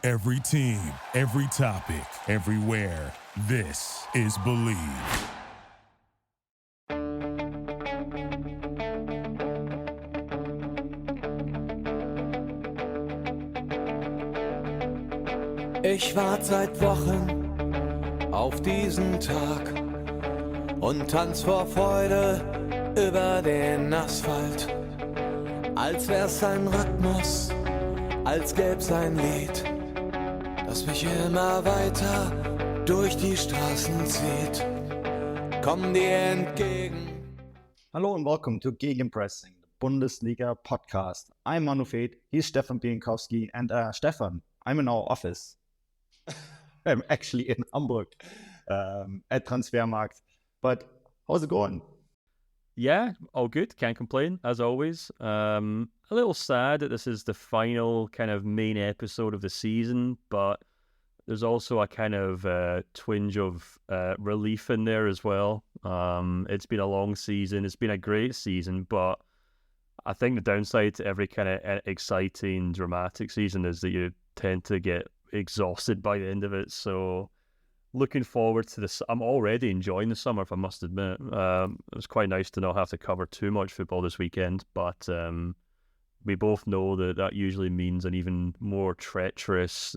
Every team, every topic, everywhere. This is Believe. Ich warte seit Wochen auf diesen Tag und tanz vor Freude über den Asphalt. Als wär's ein Rhythmus, als gäb's ein Lied, das mich immer weiter durch die Straßen zieht. Komm dir entgegen. Hello and welcome to Gegenpressing, the Bundesliga podcast. I'm Manu and he's Stefan Bienkowski, and Stefan, I'm in our office. I'm actually in Hamburg at Transfermarkt. But how's it going? Yeah, all good. Can't complain, as always. A little sad that this is the final kind of main episode of the season, but there's also a kind of twinge of relief in there as well. It's been a long season. It's been a great season, but I think the downside to every kind of exciting, dramatic season is that you tend to get exhausted by the end of it. So looking forward to this. I'm already enjoying the summer, if I must admit. It was quite nice to not have to cover too much football this weekend, but we both know that usually means an even more treacherous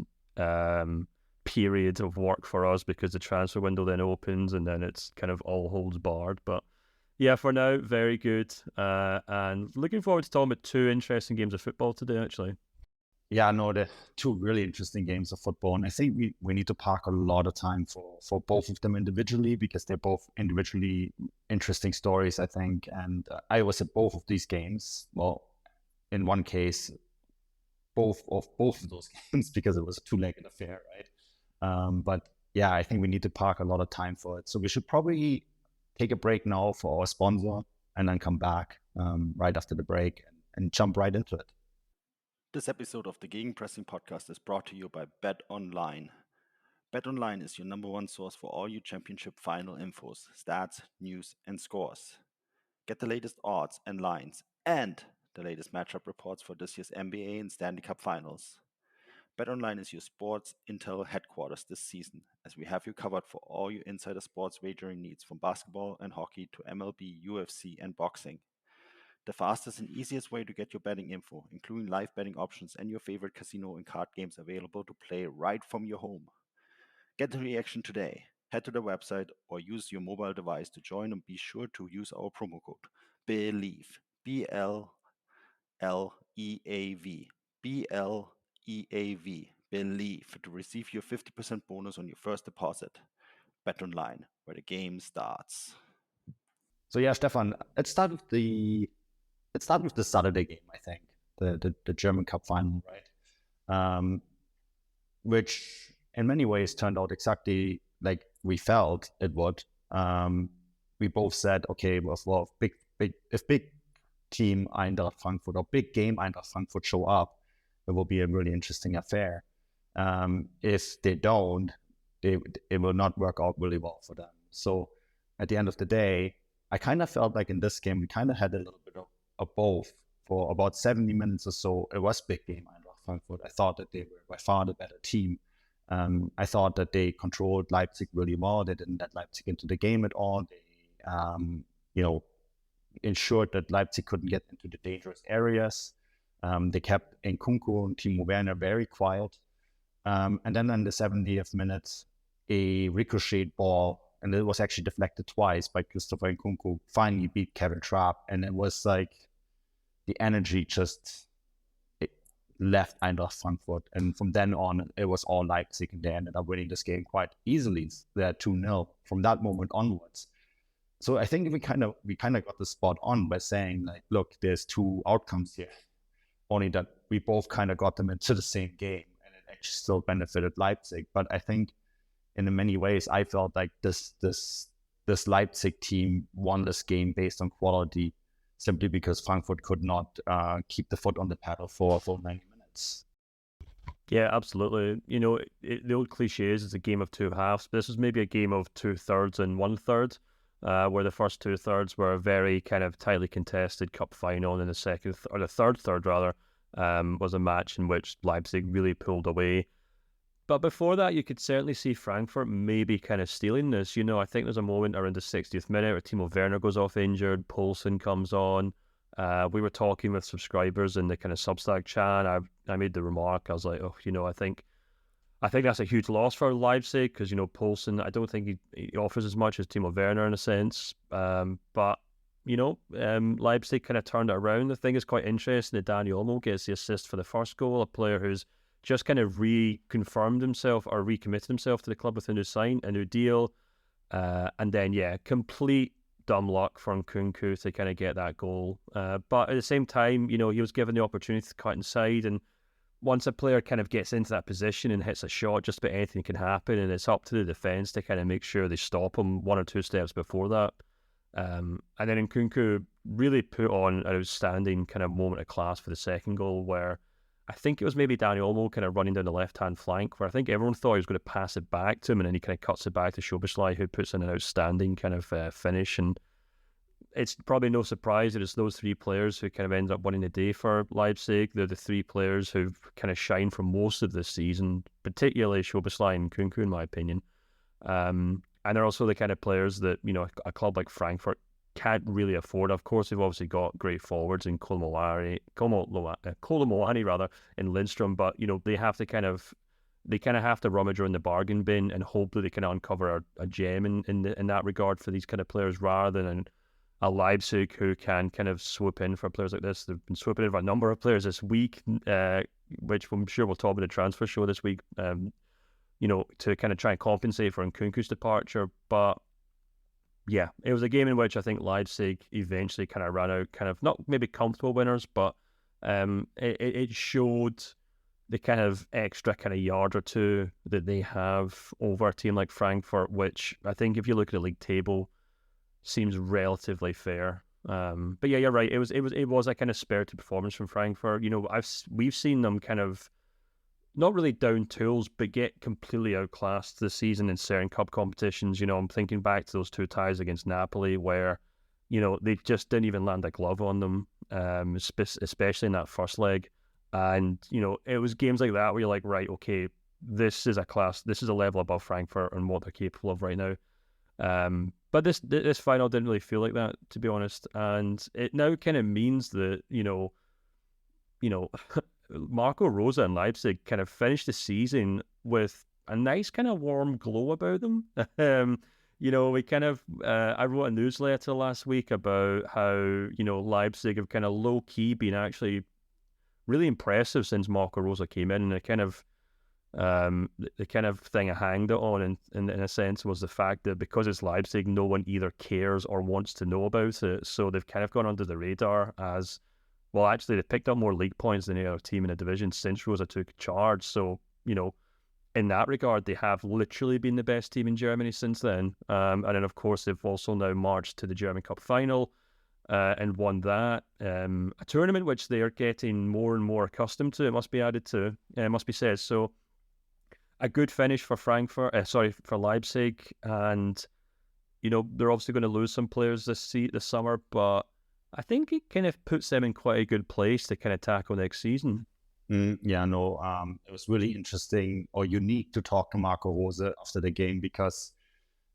period of work for us because the transfer window then opens and then it's kind of all holds barred. But yeah, for now, very good. And looking forward to talking about two interesting games of football today, actually. Yeah, no, the two really interesting games of football. And I think we need to park a lot of time for both of them individually because they're both individually interesting stories, I think. And I was at both of these games. Well, in one case, both of those games because it was a two-legged affair, right? But yeah, I think we need to park a lot of time for it. So we should probably take a break now for our sponsor and then come back right after the break and jump right into it. This episode of the Gegenpressing podcast is brought to you by BetOnline. BetOnline is your number one source for all your championship final infos, stats, news, and scores. Get the latest odds and lines and the latest matchup reports for this year's NBA and Stanley Cup finals. BetOnline is your sports intel headquarters this season, as we have you covered for all your insider sports wagering needs from basketball and hockey to MLB, UFC, and boxing. The fastest and easiest way to get your betting info, including live betting options and your favorite casino and card games available to play right from your home. Get the reaction today. Head to the website or use your mobile device to join and be sure to use our promo code BELIEVE, B-L-L-E-A-V, B-L-E-A-V, BELIEVE, to receive your 50% bonus on your first deposit. Bet online, where the game starts. So yeah, Stefan, let's start with the Saturday game, I think, the German Cup final, right? Which in many ways turned out exactly like we felt it would. We both said, okay, well, if big team Eintracht Frankfurt or big game Eintracht Frankfurt show up, it will be a really interesting affair. If they don't, it will not work out really well for them. So at the end of the day, I kind of felt like in this game, we kind of had a little bit of both. For about 70 minutes or so, it was big game Eintracht Frankfurt. I thought that they were by far the better team. I thought that they controlled Leipzig really well. They didn't let Leipzig into the game at all. They, ensured that Leipzig couldn't get into the dangerous areas. They kept Nkunku and Timo Werner very quiet. And then in the 70th minute, a ricochet ball, and it was actually deflected twice by Christopher Nkunku, finally beat Kevin Trapp. And it was like the energy just left Eintracht Frankfurt. And from then on, it was all Leipzig, and they ended up winning this game quite easily. They're 2-0 from that moment onwards. So I think we kind of got the spot on by saying, like, look, there's two outcomes here. Only that we both kind of got them into the same game, and it actually still benefited Leipzig. But I think in many ways, I felt like this Leipzig team won this game based on quality, simply because Frankfurt could not keep the foot on the pedal for 90 minutes. Yeah, absolutely. The old cliche is it's a game of two halves. But this was maybe a game of 2/3 and 1/3. Where the first 2/3 were a very kind of tightly contested cup final, and then the third third was a match in which Leipzig really pulled away. But before that, you could certainly see Frankfurt maybe kind of stealing this. I think there's a moment around the 60th minute where Timo Werner goes off injured, Poulsen comes on. We were talking with subscribers in the kind of Substack chat. I made the remark. I was like, I think that's a huge loss for Leipzig because, Poulsen, I don't think he offers as much as Timo Werner in a sense. But Leipzig kind of turned it around. The thing is quite interesting that Dani Olmo gets the assist for the first goal, a player who's just kind of reconfirmed himself or recommitted himself to the club with a new deal. And then, complete dumb luck from Nkunku to kind of get that goal. But at the same time, he was given the opportunity to cut inside. And once a player kind of gets into that position and hits a shot, just about anything can happen. And it's up to the defence to kind of make sure they stop him 1 or 2 steps before that. And then Nkunku really put on an outstanding kind of moment of class for the second goal where I think it was maybe Dani Olmo kind of running down the left-hand flank where I think everyone thought he was going to pass it back to him and then he kind of cuts it back to Szoboszlai who puts in an outstanding kind of finish. And it's probably no surprise that it's those 3 players who kind of end up winning the day for Leipzig. They're the 3 players who've kind of shined for most of this season, particularly Szoboszlai and Nkunku in my opinion. And they're also the kind of players that, a club like Frankfurt can't really afford. Of course, they've obviously got great forwards in Kolo Muani in Lindstrom, but they have to kind of have to rummage around the bargain bin and hope that they can uncover a gem in that regard for these kind of players rather than a Leipzig who can kind of swoop in for players like this. They've been swooping in for a number of players this week, which I'm sure we'll talk about the transfer show this week. To kind of try and compensate for Nkunku's departure, but. Yeah, it was a game in which I think Leipzig eventually kind of ran out, kind of not maybe comfortable winners, but it showed the kind of extra kind of yard or two that they have over a team like Frankfurt, which I think if you look at the league table, seems relatively fair. But yeah, you're right. It was a kind of spirited performance from Frankfurt. We've seen them kind of not really down tools, but get completely outclassed this season in certain cup competitions. I'm thinking back to those 2 ties against Napoli where, they just didn't even land a glove on them, especially in that first leg. And, it was games like that where you're like, right, okay, this is a level above Frankfurt and what they're capable of right now. But this final didn't really feel like that, to be honest. And it now kind of means that, Marco Rose and Leipzig kind of finished the season with a nice kind of warm glow about them. We kind of, I wrote a newsletter last week about how, Leipzig have kind of low-key been actually really impressive since Marco Rose came in. And the kind of thing I hanged it on in a sense was the fact that because it's Leipzig, no one either cares or wants to know about it. So they've kind of gone under the radar as, well, actually, they picked up more league points than any other team in the division since Rosa took charge. So, in that regard, they have literally been the best team in Germany since then. And then, of course, they've also now marched to the German Cup final and won that. A tournament which they are getting more and more accustomed to, it must be said. So, a good finish for for Leipzig. And, they're obviously going to lose some players this summer, but I think it kind of puts them in quite a good place to kind of tackle next season. It was really interesting or unique to talk to Marco Rose after the game because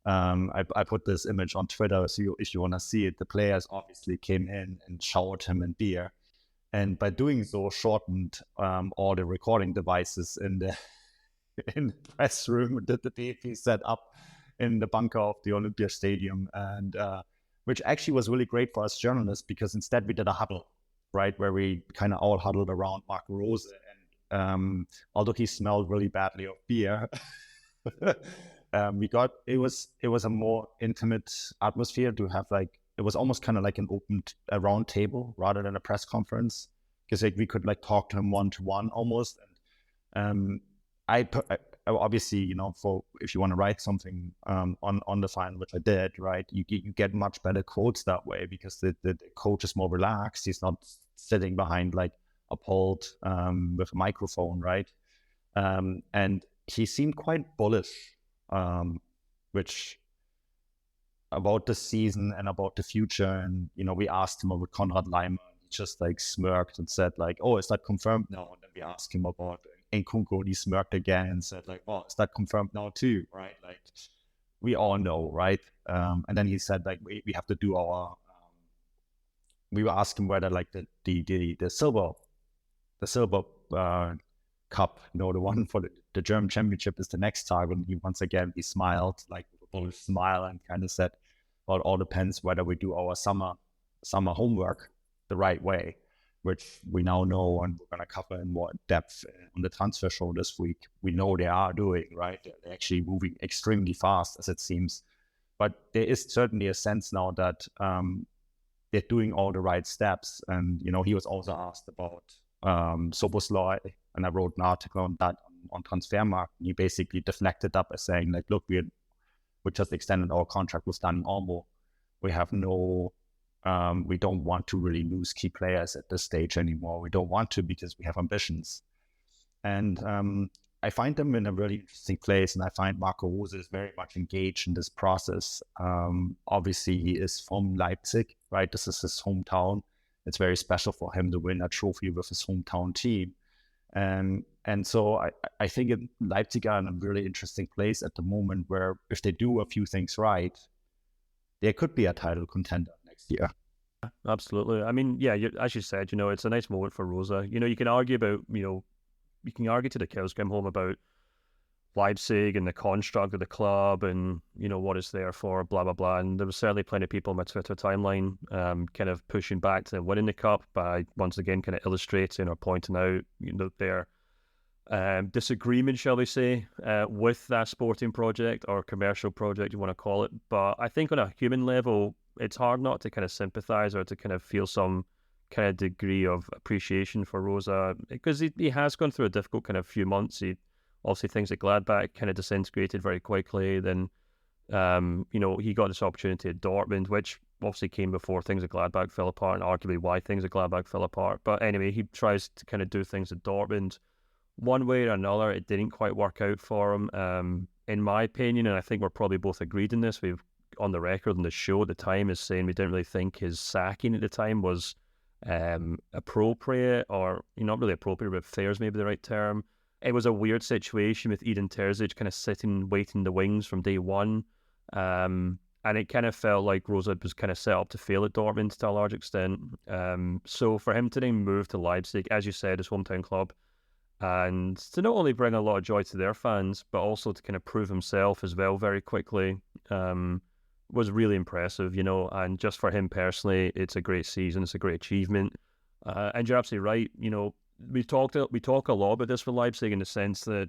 I put this image on Twitter, so if you want to see it, the players obviously came in and showered him in beer. And by doing so, shortened all the recording devices in the press room that the DFB set up in the bunker of the Olympia Stadium. And which actually was really great for us journalists because instead we did a huddle, right, where we kind of all huddled around Marco Rose. And although he smelled really badly of beer, it was a more intimate atmosphere to have it was almost kind of like a round table rather than a press conference because we could talk to him one-to-one almost. And I obviously, for if you want to write something on the final, which I did, right, you get much better quotes that way because the coach is more relaxed. He's not sitting behind a pult with a microphone, right? And he seemed quite bullish, which about the season and about the future. And we asked him about Konrad Laimer. He just smirked and said oh, is that confirmed now? And then we asked him about Nkunku, and he smirked again and said like, "Oh, is that confirmed now too?" Right? Like, we all know, right? And then he said like, we have to do our. We were asking whether like the silver cup, the one for the German championship is the next target. And once again he smiled like with a bullish smile and kind of said, "Well, it all depends whether we do our summer homework the right way," which we now know, and we're going to cover in more depth on the transfer show this week. We know they are doing, right? They're actually moving extremely fast, as it seems. But there is certainly a sense now that they're doing all the right steps. And, he was also asked about Soboslai, and I wrote an article on that on Transfermarkt. And he basically deflected up as saying, like, look, we just extended our contract with Dani Olmo. We have we don't want to really lose key players at this stage anymore. We don't want to because we have ambitions. And I find them in a really interesting place, and I find Marco Rose is very much engaged in this process. Obviously, he is from Leipzig, right? This is his hometown. It's very special for him to win a trophy with his hometown team. And so I think Leipzig are in a really interesting place at the moment where if they do a few things right, they could be a title contender next year. Absolutely. I mean, yeah, as you said, it's a nice moment for Rosa. You can argue about, you can argue to the cows come home about Leipzig and the construct of the club and, what it's there for, blah, blah, blah. And there was certainly plenty of people on my Twitter timeline kind of pushing back to winning the cup by once again kind of illustrating or pointing out, their disagreement, shall we say, with that sporting project or commercial project, you want to call it. But I think on a human level, it's hard not to kind of sympathize or to kind of feel some kind of degree of appreciation for Rosa, because he has gone through a difficult kind of few months. He obviously things at Gladbach kind of disintegrated very quickly. Then, he got this opportunity at Dortmund, which obviously came before things at Gladbach fell apart, and arguably why things at Gladbach fell apart. But anyway, he tries to kind of do things at Dortmund. One way or another, it didn't quite work out for him, in my opinion, and I think we're probably both agreed in this. We've on the record on the show at the time is saying we didn't really think his sacking at the time was appropriate, or not really appropriate, but fair is maybe the right term. It was a weird situation with Edin Terzic kind of sitting, waiting in the wings from day one. And it kind of felt like Rosa was kind of set up to fail at Dortmund to a large extent. So for him to then move to Leipzig, as you said, his hometown club, and to not only bring a lot of joy to their fans, but also to kind of prove himself as well very quickly, was really impressive, and just for him personally, it's a great season, it's a great achievement. And you're absolutely right, we talk a lot about this with Leipzig in the sense that,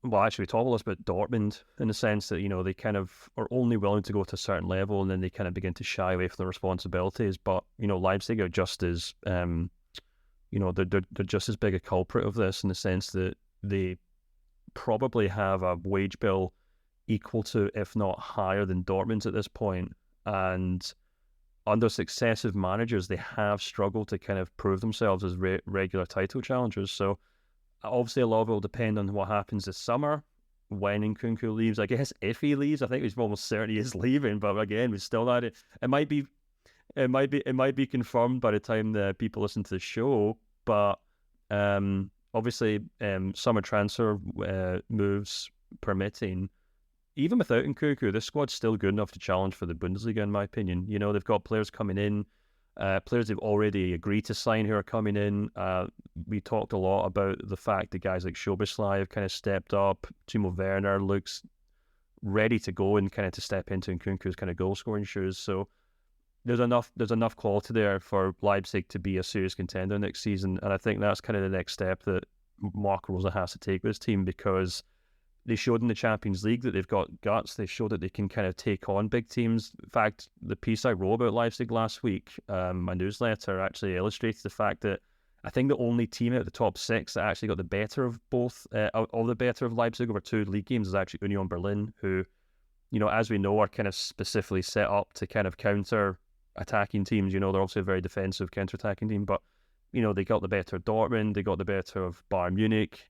well, actually we talk a lot about Dortmund in the sense that, they kind of are only willing to go to a certain level and then they kind of begin to shy away from their responsibilities. But, Leipzig are just as, they're just as big a culprit of this in the sense that they probably have a wage bill equal to, if not higher than Dortmund's at this point. And under successive managers, they have struggled to kind of prove themselves as regular title challengers. So obviously a lot of it will depend on what happens this summer when Nkunku leaves. I guess if he leaves, I think he's almost certain he is leaving. But again, we still not. It might be confirmed by the time the people listen to the show. But obviously, summer transfer moves permitting, even without Nkunku, this squad's still good enough to challenge for the Bundesliga, in my opinion. They've got players coming in, players they've already agreed to sign who are coming in. We talked a lot about the fact that guys like Szoboszlai have kind of stepped up. Timo Werner looks ready to go and kind of to step into Nkunku's kind of goal-scoring shoes. So there's enough quality there for Leipzig to be a serious contender next season. And I think that's kind of the next step that Marco Rose has to take with his team, because they showed in the Champions League that they've got guts. They showed that they can kind of take on big teams. In fact, the piece I wrote about Leipzig last week, my newsletter, actually illustrated the fact that I think the only team out of the top six that actually got the better of both, the better of Leipzig over two league games is actually Union Berlin, who, as we know, are kind of specifically set up to kind of counter attacking teams. They're obviously a very defensive counter-attacking team, but they got the better of Dortmund, they got the better of Bayern Munich,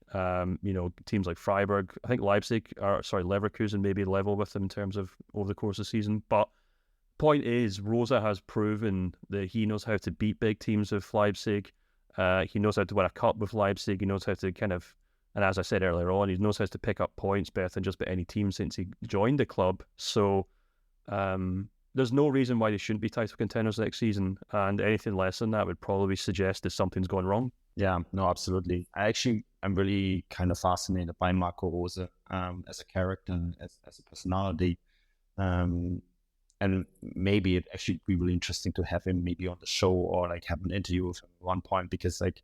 teams like Freiburg. I think Leverkusen maybe level with them in terms of over the course of the season. But point is, Rosa has proven that he knows how to beat big teams with Leipzig. He knows how to win a cup with Leipzig. He knows how to kind of, and as I said earlier on, he knows how to pick up points better than just about any team since he joined the club. So there's no reason why they shouldn't be title contenders next season. And anything less than that would probably suggest that something's gone wrong. Yeah, no, absolutely. I'm really kind of fascinated by Marco Rose as a character, as a personality. And maybe it'd actually be really interesting to have him maybe on the show or like have an interview with him at one point, because like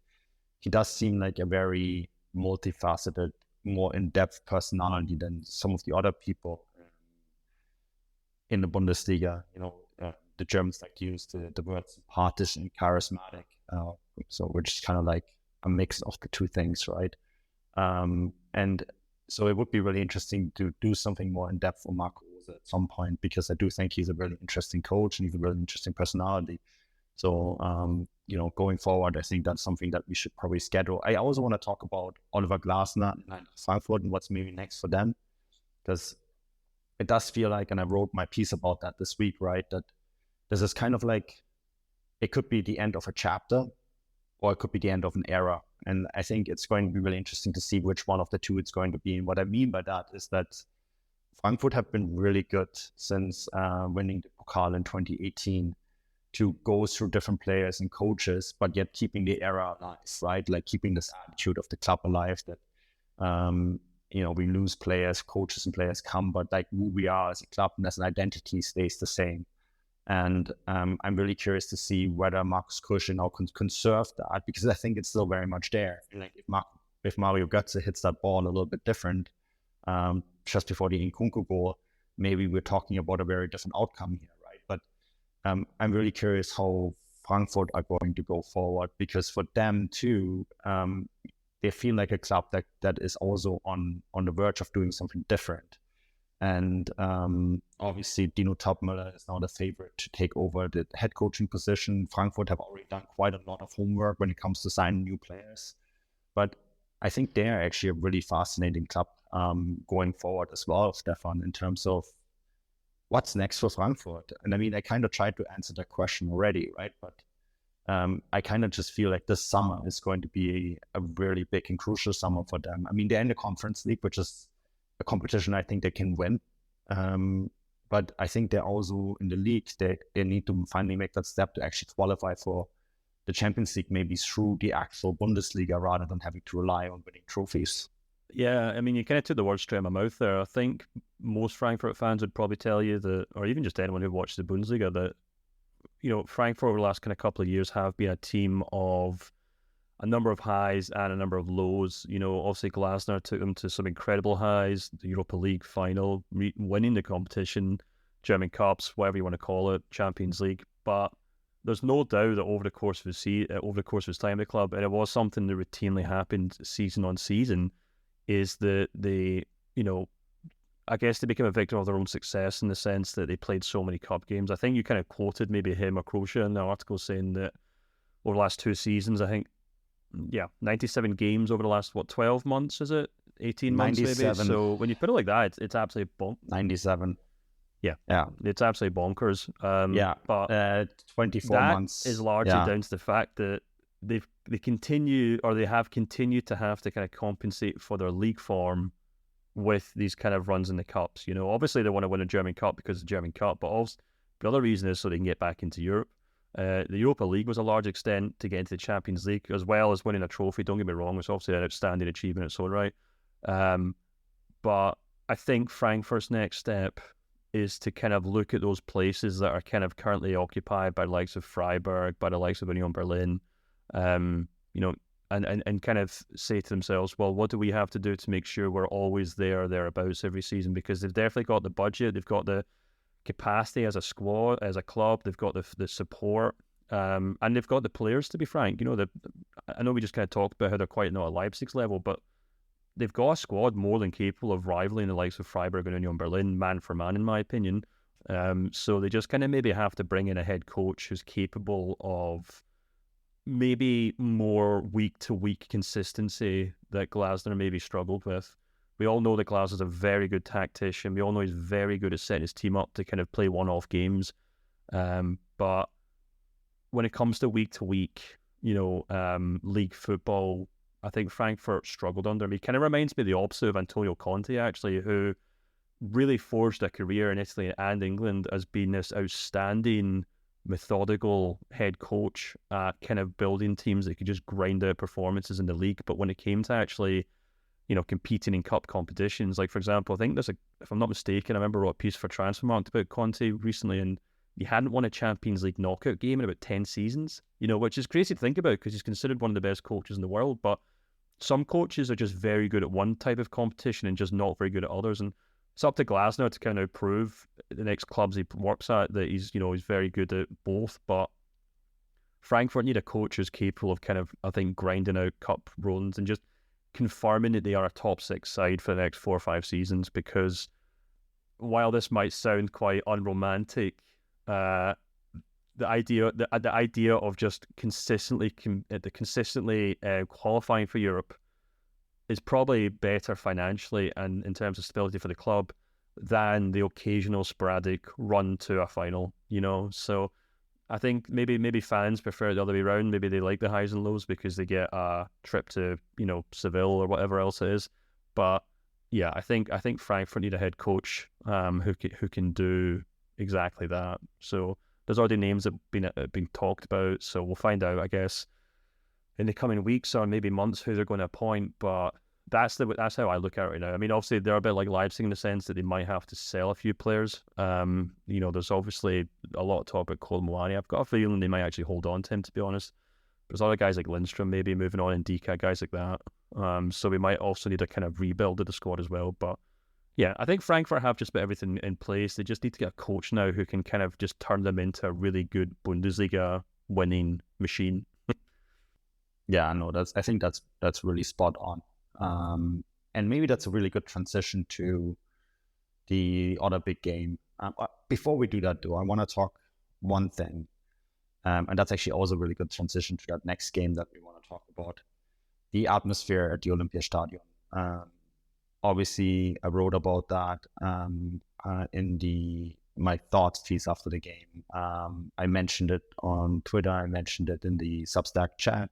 he does seem like a very multifaceted, more in-depth personality than some of the other people in the Bundesliga. The Germans like to use the word sympathisch and charismatic. So we're just kind of like a mix of the two things, right? And so it would be really interesting to do something more in depth for Marco Rose at some point, because I do think he's a really interesting coach and he's a really interesting personality. So, going forward, I think that's something that we should probably schedule. I also want to talk about Oliver Glasner and Eintracht Frankfurt and what's maybe next for them, because it does feel like, and I wrote my piece about that this week, right, that this is kind of like, it could be the end of a chapter or it could be the end of an era. And I think it's going to be really interesting to see which one of the two it's going to be. And what I mean by that is that Frankfurt have been really good since winning the Pokal in 2018 to go through different players and coaches, but yet keeping the era alive, right? Like keeping this attitude of the club alive that, we lose players, coaches and players come, but like who we are as a club and as an identity stays the same. And I'm really curious to see whether Markus Krösche now can conserve that, because I think it's still very much there. Like if Mario Götze hits that ball a little bit different just before the Nkunku goal, maybe we're talking about a very different outcome here, right? But I'm really curious how Frankfurt are going to go forward, because for them too, they feel like a club that is also on the verge of doing something different. And obviously, Dino Topmüller is now the favorite to take over the head coaching position. Frankfurt have already done quite a lot of homework when it comes to signing new players. But I think they're actually a really fascinating club going forward as well, Stefan, in terms of what's next for Frankfurt. And I mean, I kind of tried to answer that question already, right? But I kind of just feel like this summer is going to be a really big and crucial summer for them. I mean, they're in the Conference League, which is a competition I think they can win. But I think they're also in the league. They need to finally make that step to actually qualify for the Champions League, maybe through the actual Bundesliga rather than having to rely on winning trophies. Yeah, I mean, you kind of took the words straight out of my mouth there. I think most Frankfurt fans would probably tell you that, or even just anyone who watched the Bundesliga, that, Frankfurt over the last kind of couple of years have been a team of a number of highs and a number of lows. Obviously Glasner took them to some incredible highs, the Europa League final, winning the competition, German Cups, whatever you want to call it, Champions League. But there's no doubt that over the course of his time at the club, and it was something that routinely happened season on season, is that I guess they became a victim of their own success in the sense that they played so many cup games. I think you kind of quoted maybe him or Krösche in the article saying that over the last 2 seasons, I think, 97 games over the last, 12 months, is it? 18 months 97. Maybe? So when you put it like that, it's absolutely 97. Yeah. It's absolutely bonkers. But 24 months. That is largely down to the fact that they have continued to have to kind of compensate for their league form with these kind of runs in the cups. Obviously they want to win a German Cup because of the German Cup, but also the other reason is so they can get back into Europe. The Europa League was a large extent to get into the Champions League, as well as winning a trophy. Don't get me wrong, it's obviously an outstanding achievement in its own right. But I think Frankfurt's next step is to kind of look at those places that are kind of currently occupied by the likes of Freiburg, by the likes of Union Berlin, and kind of say to themselves, well, what do we have to do to make sure we're always thereabouts every season? Because they've definitely got the budget, they've got the capacity as a squad, as a club, they've got the support, and they've got the players, to be frank. I know we just kind of talked about how they're quite not at Leipzig's level, but they've got a squad more than capable of rivaling the likes of Freiburg and Union Berlin, man for man, in my opinion. So they just kind of maybe have to bring in a head coach who's capable of maybe more week-to-week consistency that Glasner maybe struggled with. We all know that Glasner's a very good tactician. We all know he's very good at setting his team up to kind of play one-off games. But when it comes to week, league football, I think Frankfurt struggled under. He kind of reminds me of the opposite of Antonio Conte, actually, who really forged a career in Italy and England as being this outstanding, methodical head coach at kind of building teams that could just grind out performances in the league. But when it came to actually, competing in cup competitions, like, for example, I think if I'm not mistaken, I remember I wrote a piece for Transfermarkt about Conte recently, and he hadn't won a Champions League knockout game in about 10 seasons, which is crazy to think about because he's considered one of the best coaches in the world. But some coaches are just very good at one type of competition and just not very good at others. And it's up to Glasner to kind of prove the next clubs he works at that he's very good at both. But Frankfurt need a coach who's capable of kind of, I think, grinding out cup runs and just confirming that they are a top 6 side for the next 4 or 5 seasons. Because while this might sound quite unromantic, the idea of just consistently qualifying for Europe is probably better financially and in terms of stability for the club than the occasional sporadic run to a final, So I think maybe fans prefer it the other way around. Maybe they like the highs and lows because they get a trip to, Seville or whatever else it is. But yeah, I think Frankfurt need a head coach who can do exactly that. So there's already names that have been talked about. So we'll find out, I guess, in the coming weeks or maybe months who they're going to appoint. But that's how I look at it right now. I mean, obviously they're a bit like Leipzig in the sense that they might have to sell a few players. There's obviously a lot of talk about Cole Muani. I've got a feeling they might actually hold on to him, to be honest. There's other guys like Lindstrom maybe moving on, and Dika, guys like that. So we might also need a kind of rebuild of the squad as well. But yeah, I think Frankfurt have just about everything in place. They just need to get a coach now who can kind of just turn them into a really good Bundesliga winning machine. Yeah, no, I think that's really spot on. And maybe that's a really good transition to the other big game. Before we do that, though, I want to talk one thing, and that's actually also a really good transition to that next game that we want to talk about: the atmosphere at the Olympiastadion. Obviously, I wrote about that in my thoughts piece after the game. I mentioned it on Twitter. I mentioned it in the Substack chat.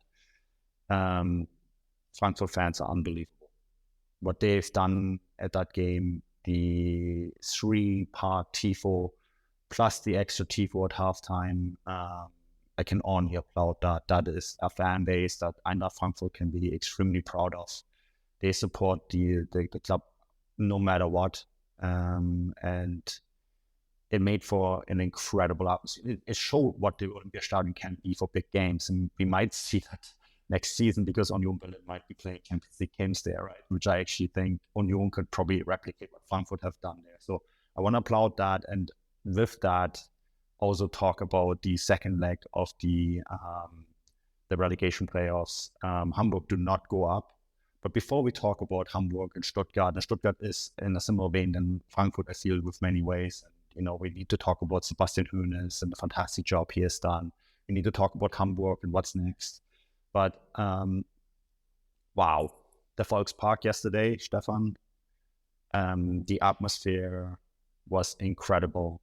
Frankfurt fans are unbelievable. What they've done at that game, the 3-part tifo plus the extra tifo at halftime, I can only applaud that. That is a fan base that Eintracht Frankfurt can be extremely proud of. They support the club no matter what, and it made for an incredible atmosphere. It showed what the Olympiastadion can be for big games, and we might see that next season because Union Berlin might be playing Champions League games there, right? Which I actually think Union could probably replicate what Frankfurt have done there. So I want to applaud that, and with that, also talk about the second leg of the relegation playoffs. Hamburg do not go up. But before we talk about Hamburg and Stuttgart is in a similar vein than Frankfurt, I feel, with many ways. And, we need to talk about Sebastian Hoeneß and the fantastic job he has done. We need to talk about Hamburg and what's next. But, wow, the Volkspark yesterday, Stefan, the atmosphere was incredible.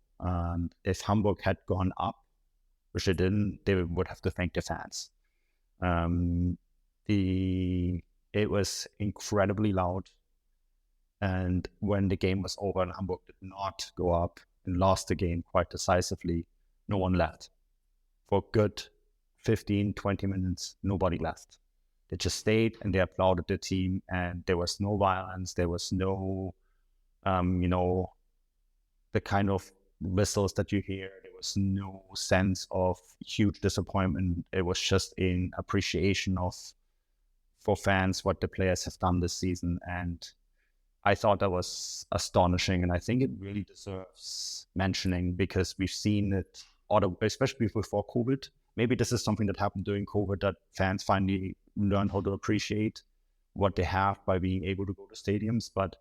If Hamburg had gone up, which they didn't, they would have to thank the fans. It was incredibly loud. And when the game was over and Hamburg did not go up and lost the game quite decisively, no one left. For a good 15, 20 minutes, nobody left. They just stayed and they applauded the team, and there was no violence. There was no, the kind of whistles that you hear. There was no sense of huge disappointment. It was just in appreciation for fans what the players have done this season. And I thought that was astonishing, and I think it really deserves mentioning because we've seen it, especially before COVID. Maybe this is something that happened during COVID, that fans finally learned how to appreciate what they have by being able to go to stadiums. But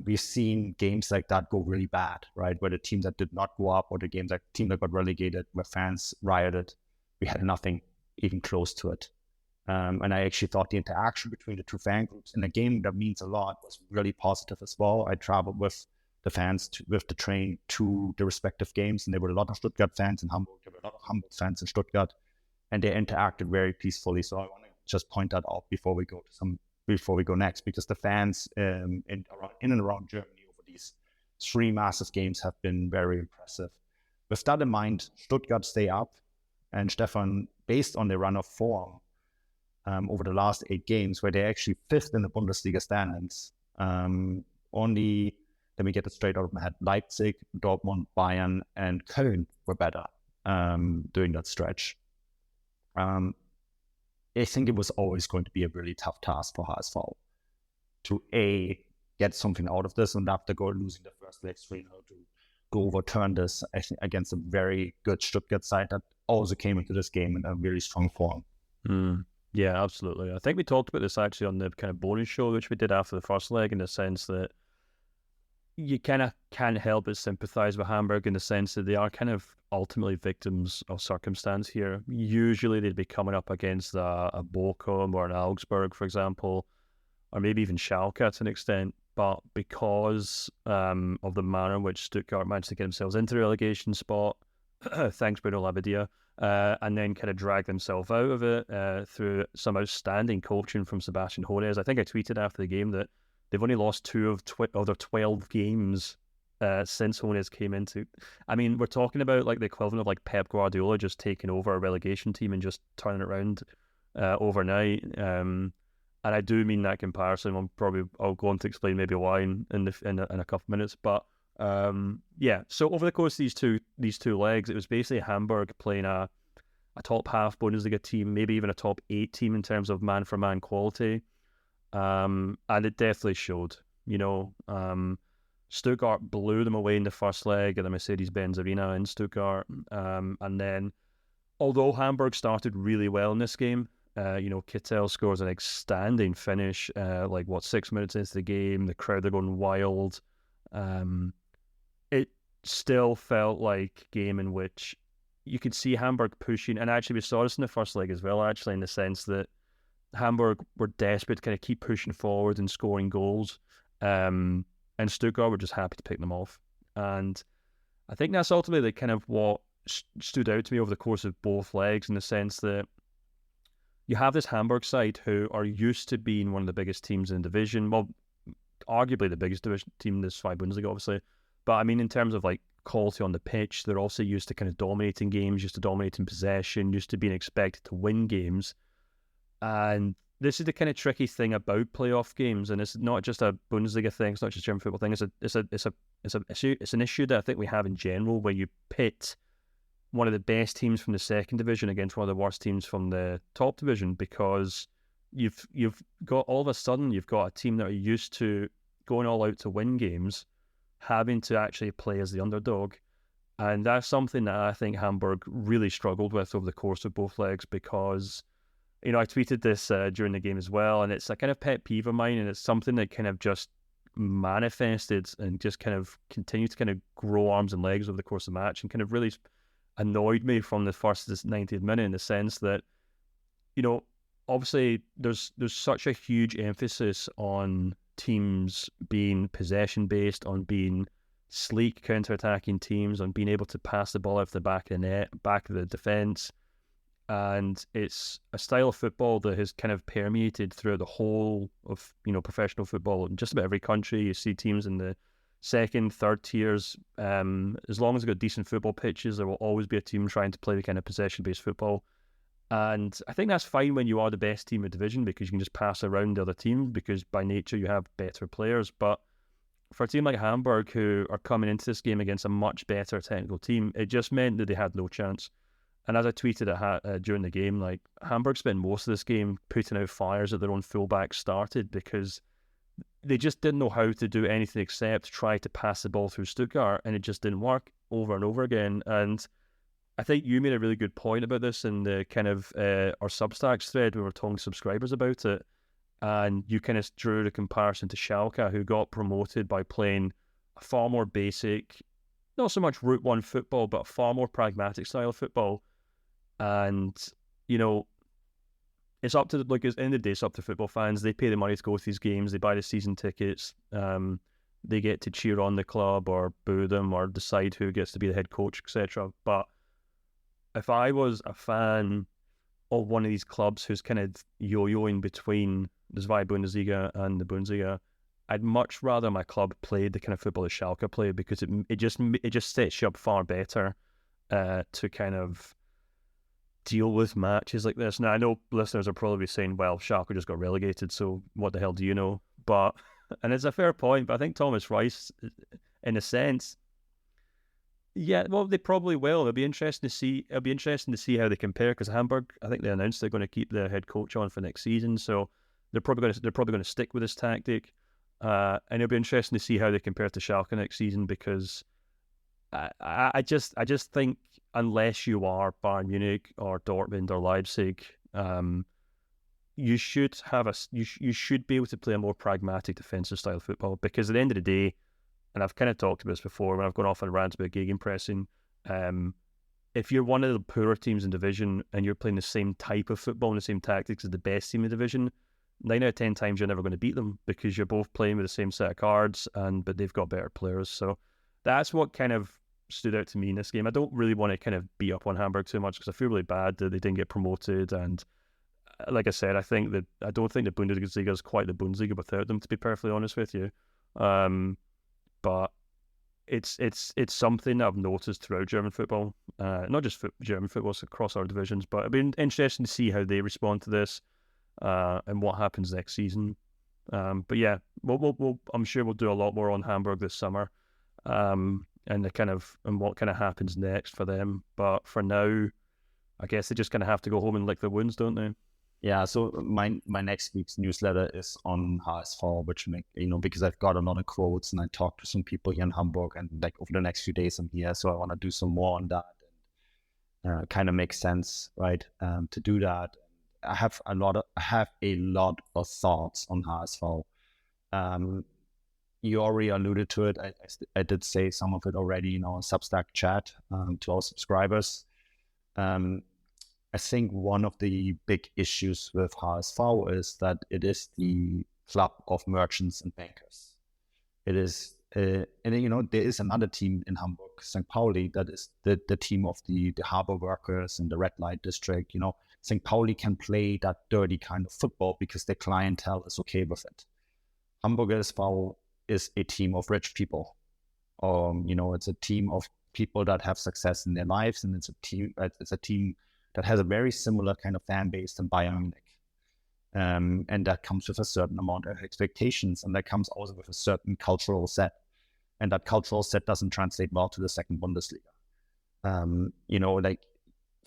we've seen games like that go really bad, right? Where the team that did not go up, or the team that got relegated, where fans rioted, we had nothing even close to it. And I actually thought the interaction between the two fan groups in a game that means a lot was really positive as well. I traveled with the fans with the train to the respective games, and there were a lot of Stuttgart fans in Hamburg. There were a lot of Hamburg fans in Stuttgart. and they interacted very peacefully. So I want to just point that out before we go next, because the fans in and around Germany over these 3 massive games have been very impressive. With that in mind, Stuttgart stay up, and Stefan, based on their run of form over the last 8 games, where they're actually 5th in the Bundesliga standings, only, let me get it straight out of my head, Leipzig, Dortmund, Bayern, and Köln were better during that stretch. I think it was always going to be a really tough task for HSV to get something out of this, and after losing the first leg 3-0 to go overturn this against a very good Stuttgart side that also came into this game in a really strong form. Yeah, absolutely. I think we talked about this actually on the kind of bonus show which we did after the first leg, in the sense that you kind of can't help but sympathise with Hamburg, in the sense that they are kind of ultimately victims of circumstance here. Usually they'd be coming up against a Bochum or an Augsburg, for example, or maybe even Schalke to an extent. But because of the manner in which Stuttgart managed to get themselves into the relegation spot, thanks Bruno Labbadia, and then kind of drag themselves out of it through some outstanding coaching from Sebastian Hoeneß. I think I tweeted after the game that they've only lost 2 of their 12 games since Hoeneß came into. I mean, we're talking about like the equivalent of like Pep Guardiola just taking over a relegation team and just turning it around overnight. And I do mean that comparison. I'll go on to explain maybe why in a couple of minutes. But yeah, so over the course of these two legs, it was basically Hamburg playing a top half Bundesliga team, maybe even a top 8 team in terms of man for man quality. And it definitely showed. Stuttgart blew them away in the first leg at the Mercedes-Benz Arena in Stuttgart. And then, although Hamburg started really well in this game, Kittel scores an outstanding finish, 6 minutes into the game, the crowd are going wild. It still felt like a game in which you could see Hamburg pushing, and actually we saw this in the first leg as well, actually, in the sense that Hamburg were desperate to kind of keep pushing forward and scoring goals, and Stuttgart were just happy to pick them off. And I think that's ultimately kind of what stood out to me over the course of both legs, in the sense that you have this Hamburg side who are used to being one of the biggest teams in the division. Well, arguably the biggest division team in this Bundesliga, obviously. But I mean, in terms of like quality on the pitch, they're also used to kind of dominating games, used to dominating possession, used to being expected to win games. And this is the kind of tricky thing about playoff games, and it's not just a Bundesliga thing. It's not just a German football thing. It's an issue that I think we have in general, where you pit one of the best teams from the second division against one of the worst teams from the top division, because you've got, all of a sudden, you've got a team that are used to going all out to win games, having to actually play as the underdog. And that's something that I think Hamburg really struggled with over the course of both legs, because, I tweeted this during the game as well, and it's a kind of pet peeve of mine, and it's something that kind of just manifested and just kind of continued to kind of grow arms and legs over the course of the match, and kind of really annoyed me from the first to the 90th minute, in the sense that, obviously there's such a huge emphasis on teams being possession based, on being sleek counter-attacking teams, on being able to pass the ball out of the back of the net, back of the defence. And it's a style of football that has kind of permeated throughout the whole of, professional football in just about every country. You see teams in the second, third tiers. As long as they've got decent football pitches, there will always be a team trying to play the kind of possession-based football. And I think that's fine when you are the best team in the division, because you can just pass around the other team, because by nature you have better players. But for a team like Hamburg, who are coming into this game against a much better technical team, it just meant that they had no chance. And as I tweeted during the game, like, Hamburg spent most of this game putting out fires that their own fullback started, because they just didn't know how to do anything except try to pass the ball through Stuttgart, and it just didn't work over and over again. And I think you made a really good point about this in the kind of our Substacks thread. We were talking to subscribers about it, and you kind of drew the comparison to Schalke, who got promoted by playing a far more basic, not so much Route 1 football, but a far more pragmatic style of football. And, it's up to, like, at the end of the day, it's up to football fans. They pay the money to go to these games. They buy the season tickets. They get to cheer on the club or boo them or decide who gets to be the head coach, etc. But if I was a fan one of these clubs who's kind of yo-yoing between the Zweite Bundesliga and the Bundesliga, I'd much rather my club play the kind of football that Schalke play, because it just sets you up far better to kind of deal with matches like this. Now, I know listeners are probably saying, well, Schalke just got relegated, so what the hell do you know? But, and it's a fair point, but I think Thomas Rice, in a sense, yeah, well, they probably will. It'll be interesting to see how they compare, because Hamburg, I think they announced they're going to keep their head coach on for next season, so they're probably going to stick with this tactic, and it'll be interesting to see how they compare to Schalke next season, because I just think, unless you are Bayern Munich or Dortmund or Leipzig, you should be able to play a more pragmatic defensive style of football, because at the end of the day, and I've kind of talked about this before when I've gone off on rants about gegenpressing, if you're one of the poorer teams in division and you're playing the same type of football and the same tactics as the best team in the division, 9 out of 10 times you're never going to beat them, because you're both playing with the same set of cards, but they've got better players. So that's what kind of stood out to me in this game. I don't really want to kind of beat up on Hamburg too much, because I feel really bad that they didn't get promoted, and like I said, I don't think the Bundesliga is quite the Bundesliga without them, to be perfectly honest with you. But it's something that I've noticed throughout German football, not just German football, it's across our divisions. But it'll be interesting to see how they respond to this, and what happens next season. But yeah, I'm sure we'll do a lot more on Hamburg this summer, and what kind of happens next for them. But for now, I guess they just kind of have to go home and lick their wounds, don't they? Yeah, so my next week's newsletter is on HSV, which because I've got a lot of quotes, and I talked to some people here in Hamburg, and like over the next few days I'm here, so I want to do some more on that, and kind of makes sense, right? To do that, I have a lot of thoughts on HSV. You already alluded to it. I did say some of it already in our Substack chat to our subscribers. I think one of the big issues with HSV is that it is the club of merchants and bankers. It is, and there is another team in Hamburg, St. Pauli, that is the team of the harbor workers and the red light district. St. Pauli can play that dirty kind of football because their clientele is okay with it. Hamburg SV is a team of rich people. It's a team of people that have success in their lives, and it's a team that has a very similar kind of fan base than Bayern Munich. And that comes with a certain amount of expectations, and that comes also with a certain cultural set. And that cultural set doesn't translate well to the second Bundesliga.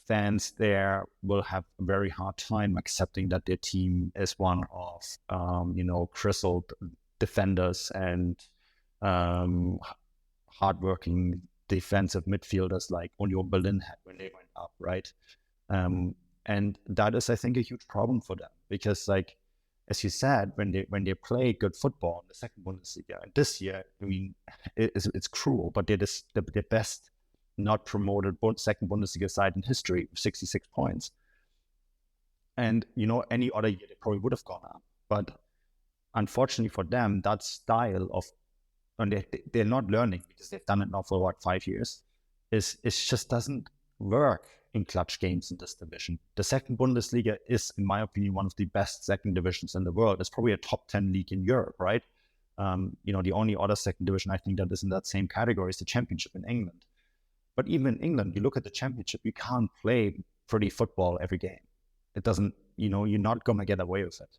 Fans there will have a very hard time accepting that their team is one of, grizzled defenders and hardworking defensive midfielders like Union Berlin had when they went up, right? And that is, I think, a huge problem for them, because, like, as you said, when they play good football in the second Bundesliga, and this year, it's cruel, but they're the best not promoted second Bundesliga side in history with 66 points. And, any other year they probably would have gone up. But unfortunately for them, that style of, and they're not learning because they've done it now for 5 years, it just doesn't work in clutch games in this division. The second Bundesliga is, in my opinion, one of the best second divisions in the world. It's probably a top 10 league in Europe, right? The only other second division I think that is in that same category is the Championship in England. But even in England, you look at the Championship, you can't play pretty football every game. It doesn't, you're not going to get away with it.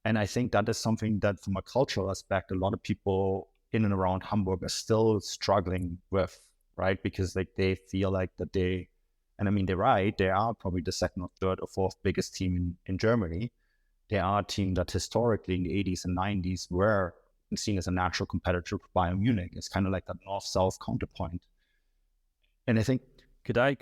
And I think that is something that, from a cultural aspect, a lot of people in and around Hamburg are still struggling with, right? Because they feel like that and I mean, they're right, they are probably the second or third or fourth biggest team in Germany. They are a team that historically in the 80s and 90s were seen as a natural competitor for Bayern Munich. It's kind of like that north-south counterpoint. And I think... Could I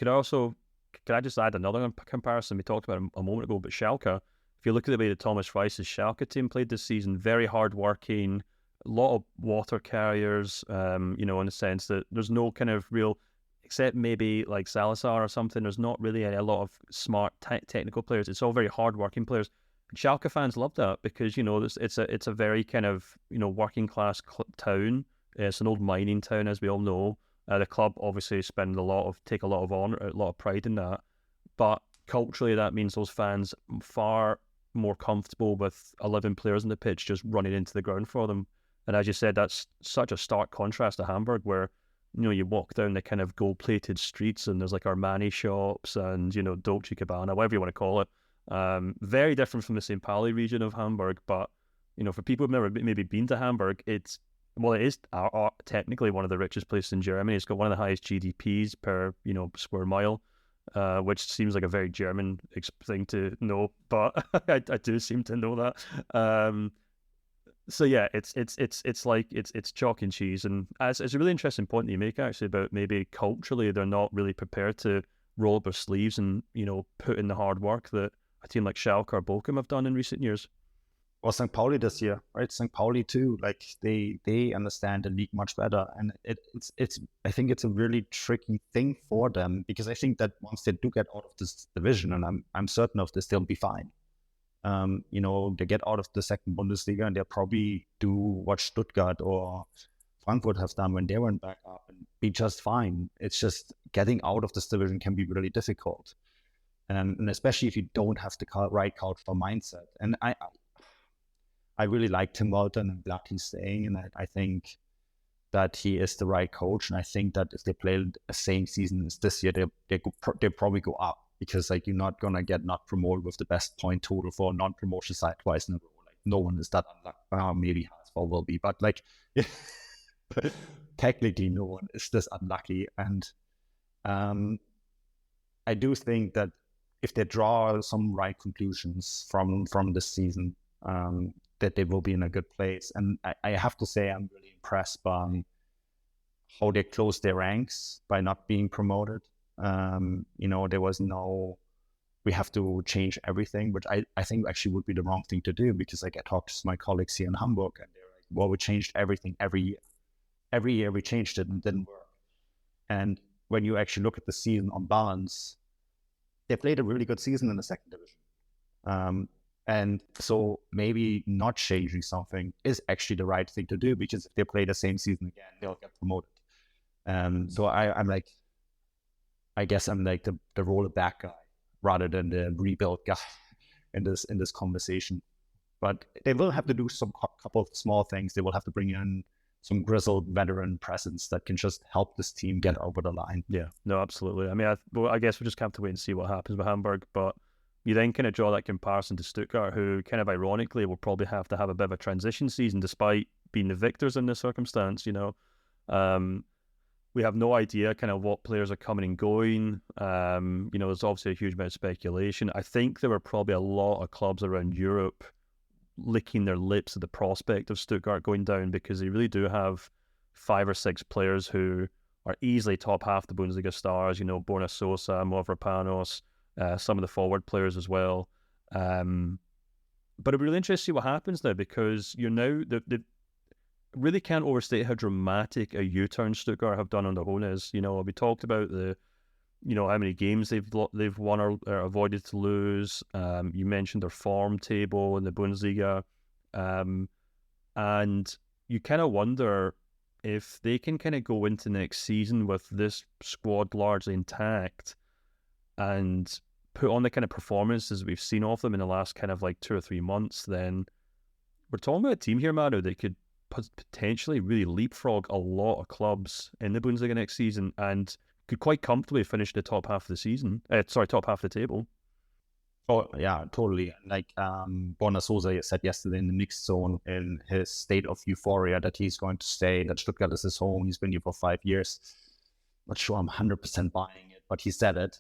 just add another comparison? We talked about a moment ago, but Schalke, if you look at the way that Thomas Reiss's Schalke team played this season, very hard-working, a lot of water carriers, in the sense that there's no kind of real... except maybe like Salazar or something, there's not really a lot of smart technical players. It's all very hard-working players. And Schalke fans love that because, it's a very kind of, working class town. It's an old mining town, as we all know. The club obviously take a lot of honor, a lot of pride in that. But culturally, that means those fans far more comfortable with 11 players on the pitch just running into the ground for them. And as you said, that's such a stark contrast to Hamburg, where, you know, you walk down the kind of gold-plated streets and there's like Armani shops and, you know, Dolce Gabbana, whatever you want to call it. Very different from the St. Pauli region of Hamburg, but, you know, for people who've never maybe been to Hamburg, it is technically one of the richest places in Germany. It's got one of the highest GDPs per, you know, square mile, which seems like a very German thing to know, but I do seem to know that. So yeah, it's like it's chalk and cheese, and it's a really interesting point that you make actually about maybe culturally they're not really prepared to roll up their sleeves and, you know, put in the hard work that a team like Schalke or Bochum have done in recent years. Or St. Pauli this year, right? St. Pauli too. Like they understand the league much better, and it's I think it's a really tricky thing for them, because I think that once they do get out of this division, and I'm certain of this, they'll be fine. You know, they get out of the second Bundesliga and they'll probably do what Stuttgart or Frankfurt have done when they went back up and be just fine. It's just getting out of this division can be really difficult, and especially if you don't have the right cultural mindset. And I really like Tim Walton and glad he's staying, and I think that he is the right coach. And I think that if they play the same season as this year, they probably go up, because like you're not gonna get not promoted with the best point total for a non-promotion side twice in a row. Like no one is that unlucky. Maybe Hasbro will be, but like technically no one is this unlucky. And I do think that if they draw some right conclusions from this season, that they will be in a good place. And I have to say, I'm really impressed by how they closed their ranks by not being promoted. You know, there was no, we have to change everything, which I think actually would be the wrong thing to do, because like I talked to my colleagues here in Hamburg and they're like, well, we changed everything every year. Every year we changed it and it didn't work. And when you actually look at the season on balance, they played a really good season in the second division. And so maybe not changing something is actually the right thing to do, because if they play the same season again, they'll get promoted. So I'm like, I guess I'm like the roll-back guy rather than the rebuild guy in this conversation. But they will have to do some couple of small things. They will have to bring in some grizzled veteran presence that can just help this team get over the line. Yeah, no, absolutely. I mean, I guess we just have to wait and see what happens with Hamburg. But you then kind of draw that comparison to Stuttgart, who kind of ironically will probably have to have a bit of a transition season despite being the victors in this circumstance, you know. We have no idea kind of what players are coming and going. You know, there's obviously a huge amount of speculation. I think there were probably a lot of clubs around Europe licking their lips at the prospect of Stuttgart going down, because they really do have 5 or 6 players who are easily top half the Bundesliga stars, you know, Borna Sosa, Mavropanos, some of the forward players as well. But it'll be really interesting to see what happens now, because you're now, the really can't overstate how dramatic a U-turn Stuttgart have done on their own is. You know, we talked about how many games they've won or avoided to lose. You mentioned their form table in the Bundesliga. And you kind of wonder if they can kind of go into next season with this squad largely intact and put on the kind of performances we've seen of them in the last kind of like 2 or 3 months, then we're talking about a team here, Manu, that could potentially really leapfrog a lot of clubs in the Bundesliga next season and could quite comfortably finish the top half of the season. Top half of the table. Oh yeah, totally. Like Borna Sosa said yesterday in the mixed zone in his state of euphoria that he's going to stay, that Stuttgart is his home. He's been here for 5 years. Not sure I'm 100% buying it, but he said it,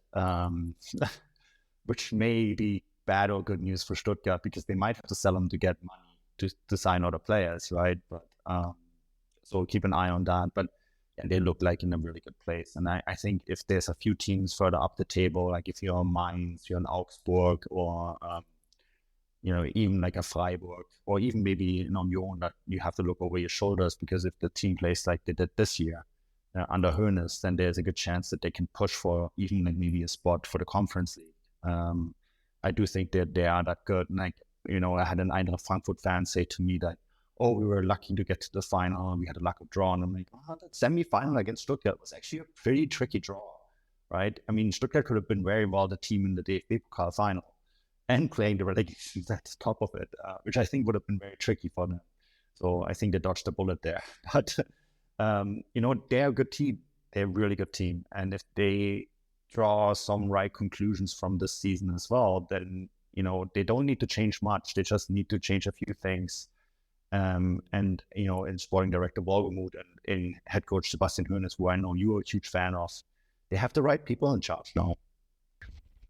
which may be bad or good news for Stuttgart, because they might have to sell him to get money to sign other players, right? But so keep an eye on that. But yeah, they look like in a really good place. And I think if there's a few teams further up the table, like if you're Mainz, you're in Augsburg, or even like a Freiburg, or even maybe in Union, that you have to look over your shoulders, because if the team plays like they did this year under Hoeneß, then there's a good chance that they can push for even like maybe a spot for the Conference League. I do think that they are that good. And like, I had an Eintracht Frankfurt fan say to me that, oh, we were lucky to get to the final, we had a luck of draw. And I'm like, that semi-final against Stuttgart was actually a pretty tricky draw. right? I mean, Stuttgart could have been very well the team in the DFB Pokal final and playing the relegation at the top of it, which I think would have been very tricky for them. So I think they dodged a bullet there. But, they're a good team. They're a really good team. And if they draw some right conclusions from this season as well, then, they don't need to change much. They just need to change a few things. In sporting director Wolgemut and in head coach Sebastian Hoeneß, who I know you are a huge fan of, they have the right people in charge now.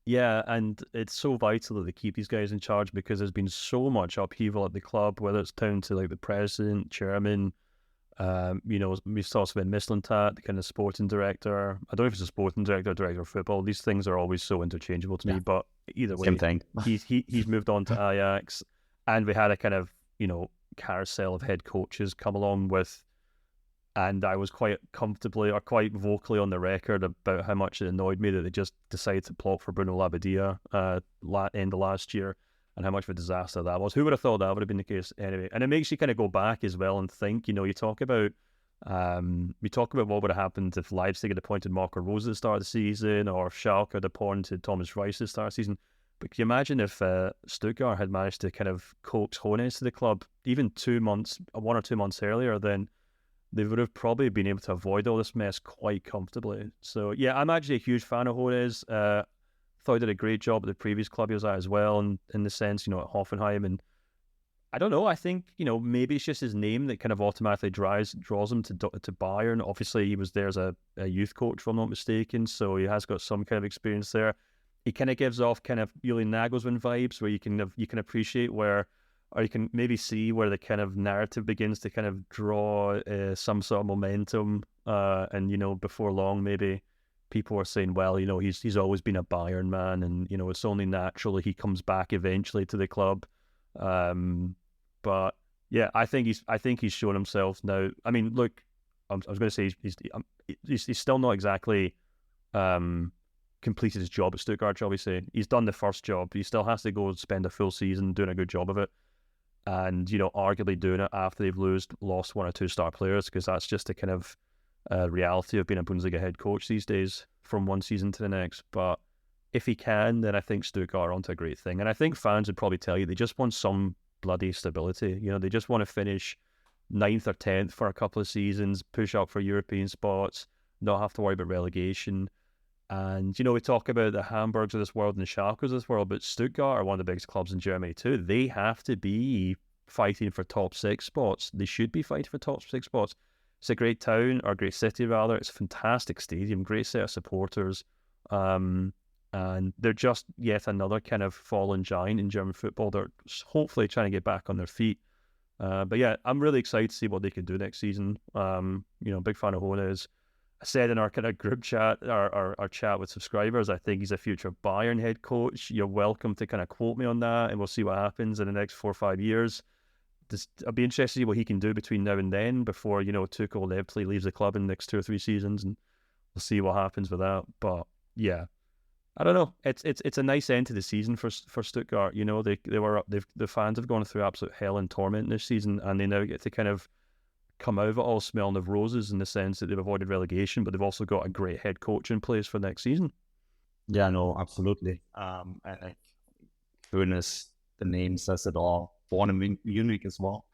Yeah, and it's so vital that they keep these guys in charge because there's been so much upheaval at the club, whether it's down to like the president, chairman, we saw Sven Mislintat, the kind of sporting director. I don't know if it's a sporting director or director of football. These things are always so interchangeable to me, but either way, same thing. he's moved on to Ajax, and we had a kind of, carousel of head coaches come along with, and I was quite comfortably or quite vocally on the record about how much it annoyed me that they just decided to plot for Bruno Labbadia end of last year, and how much of a disaster that was. Who would have thought that would have been the case anyway? And it makes you kind of go back as well and think, you talk about what would have happened if Leipzig had appointed Marco Rose at the start of the season, or if Schalke had appointed Thomas Reis at the start of the season. But can you imagine if Stuttgart had managed to kind of coax Hoeneß to the club even 1 or 2 months earlier, then they would have probably been able to avoid all this mess quite comfortably. So, yeah, I'm actually a huge fan of Hoeneß. Thought he did a great job at the previous club he was at as well, and in the sense, at Hoffenheim. And I don't know, I think, maybe it's just his name that kind of automatically draws him to Bayern. Obviously, he was there as a youth coach, if I'm not mistaken, so he has got some kind of experience there. He kind of gives off kind of Julian Nagelsmann vibes, where you can appreciate where, or you can maybe see where the kind of narrative begins to kind of draw some sort of momentum. And, before long, maybe people are saying, well, he's always been a Bayern man, and, it's only natural that he comes back eventually to the club. But yeah, I think he's shown himself now. I mean, look, I was going to say he's still not exactly completed his job at Stuttgart, shall we say. He's done the first job. He still has to go spend a full season doing a good job of it, and arguably doing it after they've lost 1 or 2 star players, because that's just the kind of reality of being a Bundesliga head coach these days, from one season to the next. But if he can, then I think Stuttgart are onto a great thing. And I think fans would probably tell you they just want some bloody stability. They just want to finish 9th or 10th for a couple of seasons, push up for European spots, not have to worry about relegation. And, we talk about the Hamburgs of this world and the Schalkes of this world, but Stuttgart are one of the biggest clubs in Germany too. They have to be fighting for top 6 spots. They should be fighting for top 6 spots. It's a great town, or a great city rather. It's a fantastic stadium, great set of supporters. And they're just yet another kind of fallen giant in German football. They're hopefully trying to get back on their feet. But yeah, I'm really excited to see what they can do next season. Big fan of Hoeneß. I said in our kind of group chat, our chat with subscribers, I think he's a future Bayern head coach. You're welcome to kind of quote me on that, and we'll see what happens in the next 4 or 5 years. I'll be interested to see what he can do between now and then, before, Tuchel inevitably leaves the club in the next 2 or 3 seasons, and we'll see what happens with that. But yeah, I don't know. It's a nice end to the season for Stuttgart. The fans have gone through absolute hell and torment this season, and they now get to kind of come out of it all smelling of roses, in the sense that they've avoided relegation, but they've also got a great head coach in place for next season. Yeah, no, absolutely. And like Hoeneß, the name says it all. Born in Munich as well.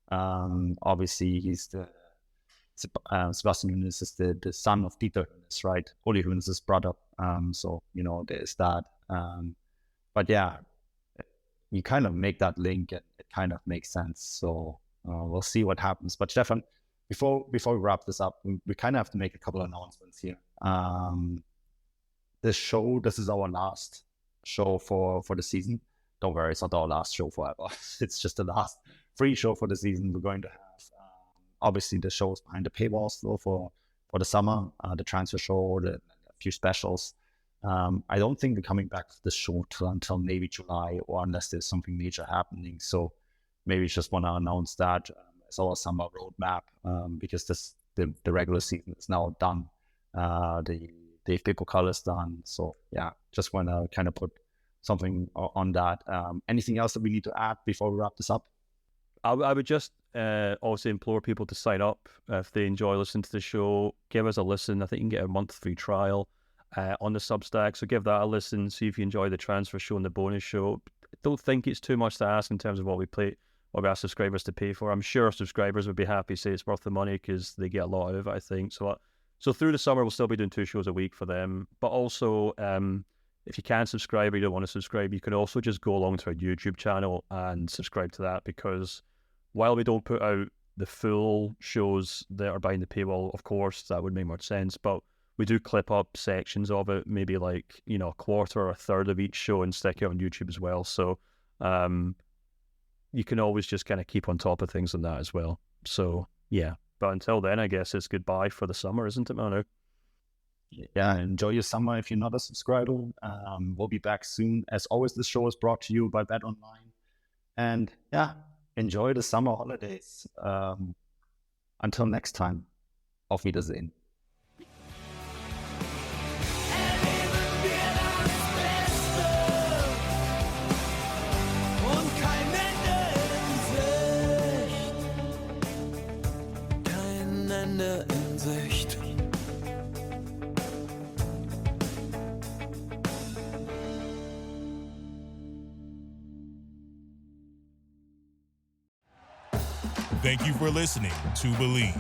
Obviously, he's Sebastian Hoeneß is the son of Dieter Hoeneß, right? Uli Hoeneß's brother. So there's that. But yeah, you kind of make that link, and it kind of makes sense. So we'll see what happens. But Stefan, before we wrap this up, we kind of have to make a couple of announcements here. This is our last show for the season. Don't worry, it's not our last show forever. It's just the last free show for the season we're going to have. Obviously, the shows behind the paywalls though for the summer, the transfer show, a few specials. I don't think we're coming back to the show until maybe July, or unless there's something major happening. So maybe just want to announce that as our summer roadmap, because the regular season is now done. The DFB Pokal is done. So yeah, just want to kind of put something on that. Anything else that we need to add before we wrap this up? I would just also implore people to sign up if they enjoy listening to the show. Give us a listen. I think you can get a month free trial. on the Substack. So give that a listen, see if you enjoy the transfer show and the bonus show. I don't think it's too much to ask in terms of what we ask subscribers to pay for. I'm sure subscribers would be happy to say it's worth the money because they get a lot out of it, I think. So through the summer, we'll still be doing 2 shows a week for them. But also, if you can't subscribe or you don't want to subscribe, you can also just go along to our YouTube channel and subscribe to that, because while we don't put out the full shows that are behind the paywall, of course, that would make more sense. But we do clip up sections of it, maybe like, a quarter or a third of each show, and stick it on YouTube as well. So you can always just kind of keep on top of things on that as well. So yeah, but until then, I guess it's goodbye for the summer, isn't it, Manu? Yeah, enjoy your summer if you're not a subscriber. We'll be back soon. As always, the show is brought to you by Bet Online. And yeah, enjoy the summer holidays. Until next time, auf Wiedersehen. In Sicht. Thank you for listening to Believe.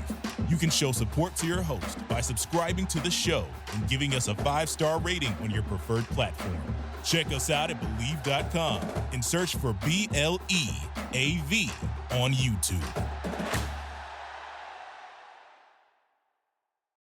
You can show support to your host by subscribing to the show and giving us a 5-star rating on your preferred platform. Check us out at Believe.com and search for BLEAV on YouTube.